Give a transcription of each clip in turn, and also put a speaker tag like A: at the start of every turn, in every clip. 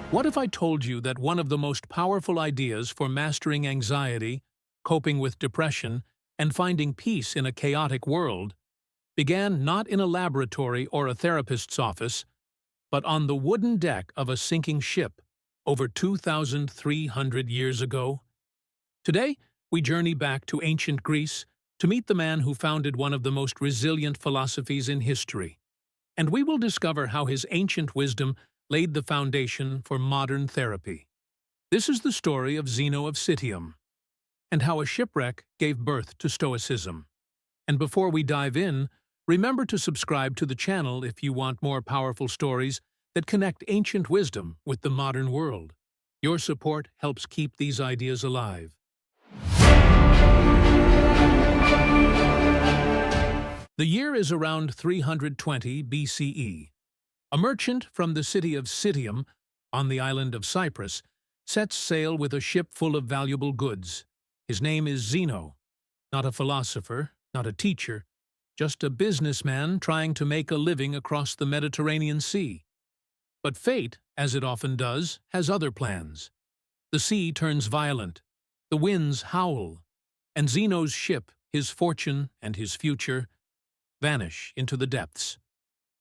A: What if I told you that one of the most powerful ideas for mastering anxiety, coping with depression, and finding peace in a chaotic world began not in a laboratory or a therapist's office, but on the wooden deck of a sinking ship over 2,300 years ago? Today, we journey back to ancient Greece to meet the man who founded one of the most resilient philosophies in history, and we will discover how his ancient wisdom laid the foundation for modern therapy. This is the story of Zeno of Citium, and how a shipwreck gave birth to Stoicism. And before we dive in, remember to subscribe to the channel if you want more powerful stories that connect ancient wisdom with the modern world. Your support helps keep these ideas alive. The year is around 320 BCE. A merchant from the city of Citium, on the island of Cyprus, sets sail with a ship full of valuable goods. His name is Zeno, not a philosopher, not a teacher, just a businessman trying to make a living across the Mediterranean Sea. But fate, as it often does, has other plans. The sea turns violent, the winds howl, and Zeno's ship, his fortune and his future, vanish into the depths.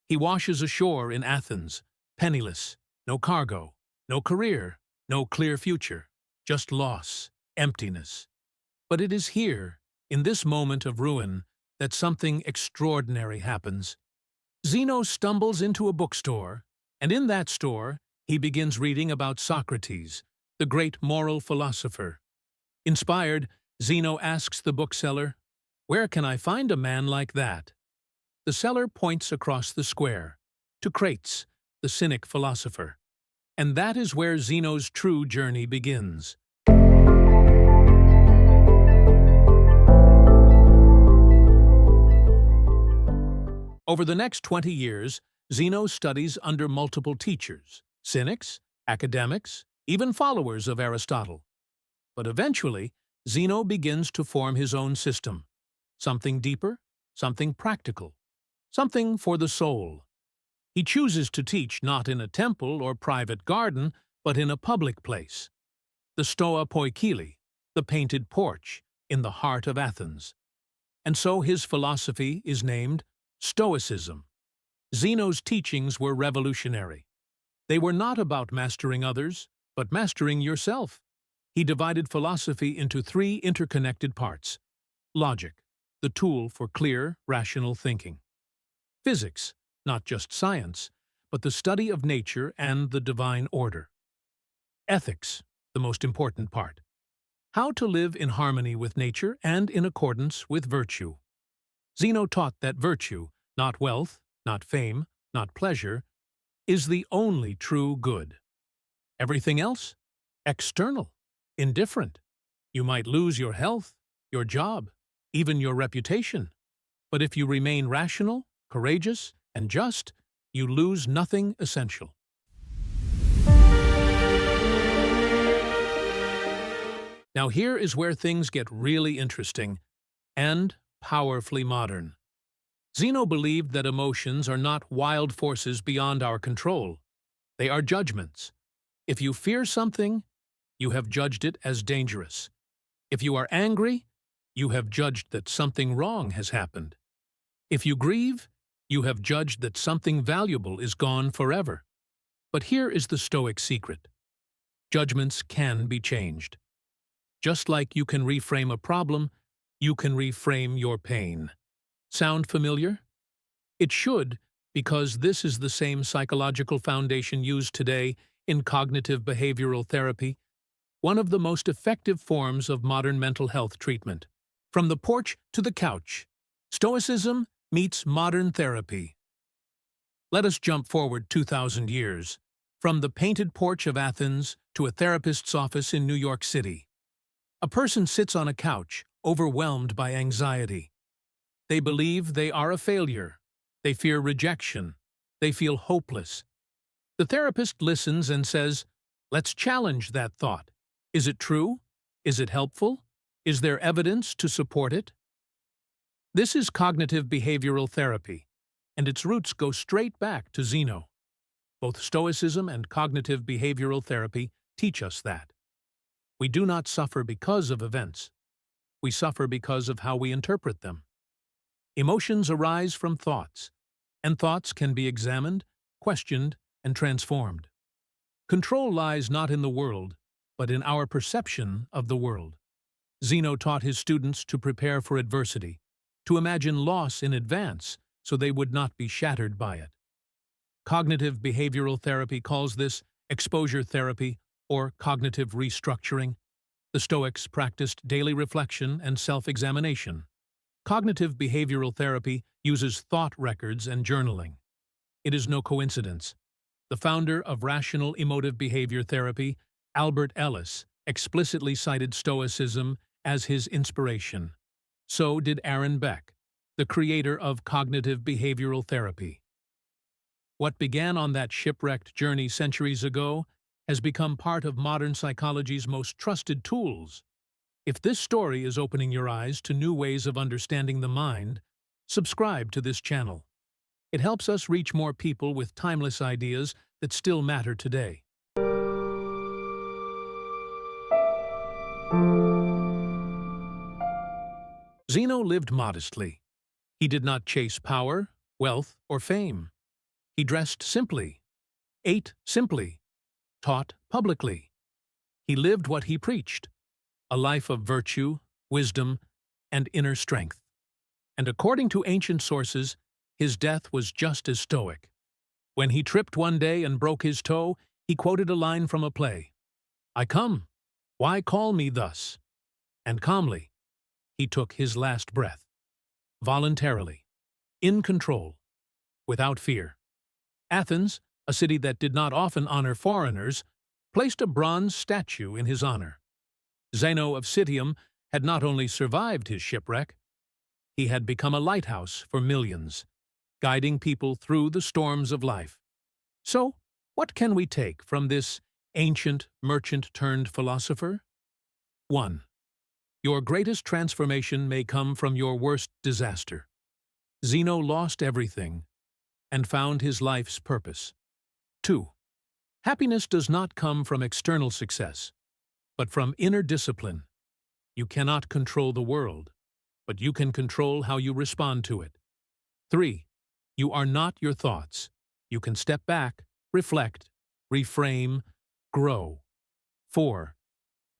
A: He washes ashore in Athens, penniless, no cargo, no career, no clear future, just loss, emptiness. But it is here, in this moment of ruin, that something extraordinary happens. Zeno stumbles into a bookstore, and in that store, he begins reading about Socrates, the great moral philosopher. Inspired, Zeno asks the bookseller, "Where can I find a man like that?" The seller points across the square, to Crates, the cynic philosopher. And that is where Zeno's true journey begins. Over the next 20 years, Zeno studies under multiple teachers, cynics, academics, even followers of Aristotle. But eventually, Zeno begins to form his own system, something deeper, something practical, something for the soul. He chooses to teach not in a temple or private garden, but in a public place, the Stoa Poikile, the painted porch, in the heart of Athens. And so his philosophy is named Stoicism. Zeno's teachings were revolutionary. They were not about mastering others, but mastering yourself. He divided philosophy into three interconnected parts: logic, the tool for clear, rational thinking; physics, not just science, but the study of nature and the divine order; ethics, the most important part, how to live in harmony with nature and in accordance with virtue. Zeno taught that virtue, not wealth, not fame, not pleasure, is the only true good. Everything else? External, indifferent. You might lose your health, your job, even your reputation. But if you remain rational, courageous, and just, you lose nothing essential. Now here is where things get really interesting and powerfully modern. Zeno believed that emotions are not wild forces beyond our control. They are judgments. If you fear something, you have judged it as dangerous. If you are angry, you have judged that something wrong has happened. If you grieve, you have judged that something valuable is gone forever. But here is the Stoic secret. Judgments can be changed. Just like you can reframe a problem, you can reframe your pain. Sound familiar? It should, because this is the same psychological foundation used today in cognitive behavioral therapy, one of the most effective forms of modern mental health treatment. From the porch to the couch, Stoicism meets modern therapy. Let us jump forward 2,000 years, from the painted porch of Athens to a therapist's office in New York City. A person sits on a couch, overwhelmed by anxiety. They believe they are a failure. They fear rejection. They feel hopeless. The therapist listens and says, "Let's challenge that thought. Is it true? Is it helpful? Is there evidence to support it?" This is cognitive behavioral therapy, and its roots go straight back to Zeno. Both Stoicism and cognitive behavioral therapy teach us that. We do not suffer because of events. We suffer because of how we interpret them. Emotions arise from thoughts, and thoughts can be examined, questioned, and transformed. Control lies not in the world, but in our perception of the world. Zeno taught his students to prepare for adversity, to imagine loss in advance so they would not be shattered by it. Cognitive behavioral therapy calls this exposure therapy or cognitive restructuring. The Stoics practiced daily reflection and self-examination. Cognitive behavioral therapy uses thought records and journaling. It is no coincidence. The founder of rational emotive behavior therapy, Albert Ellis, explicitly cited Stoicism as his inspiration. So did Aaron Beck, the creator of cognitive behavioral therapy. What began on that shipwrecked journey centuries ago has become part of modern psychology's most trusted tools. If this story is opening your eyes to new ways of understanding the mind, subscribe to this channel. It helps us reach more people with timeless ideas that still matter today. Zeno lived modestly. He did not chase power, wealth, or fame. He dressed simply, ate simply, taught publicly. He lived what he preached, a life of virtue, wisdom, and inner strength. And according to ancient sources, his death was just as stoic. When he tripped one day and broke his toe, he quoted a line from a play. "I come. Why call me thus?" And calmly, he took his last breath. Voluntarily, in control, without fear. Athens, a city that did not often honor foreigners, placed a bronze statue in his honor. Zeno of Citium had not only survived his shipwreck, he had become a lighthouse for millions, guiding people through the storms of life. So, what can we take from this ancient merchant-turned-philosopher? 1. Your greatest transformation may come from your worst disaster. Zeno lost everything and found his life's purpose. 2. Happiness does not come from external success, but from inner discipline. You cannot control the world, but you can control how you respond to it. 3. You are not your thoughts. You can step back, reflect, reframe, grow. 4.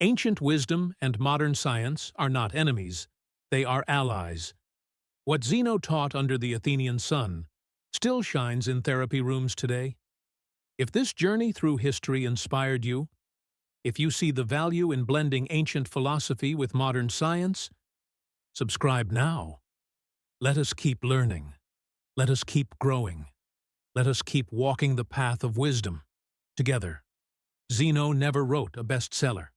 A: Ancient wisdom and modern science are not enemies. They are allies. What Zeno taught under the Athenian sun still shines in therapy rooms today. If this journey through history inspired you, if you see the value in blending ancient philosophy with modern science, subscribe now. Let us keep learning. Let us keep growing. Let us keep walking the path of wisdom together. Zeno never wrote a bestseller.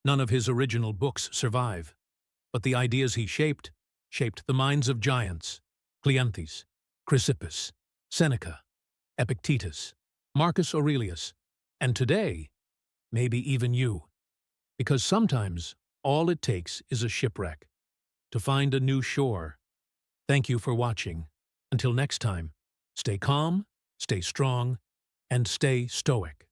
A: None of his original books survive. But the ideas he shaped the minds of giants: Cleanthes, Chrysippus, Seneca, Epictetus, Marcus Aurelius, and today, maybe even you. Because sometimes all it takes is a shipwreck to find a new shore. Thank you for watching. Until next time, stay calm, stay strong, and stay stoic.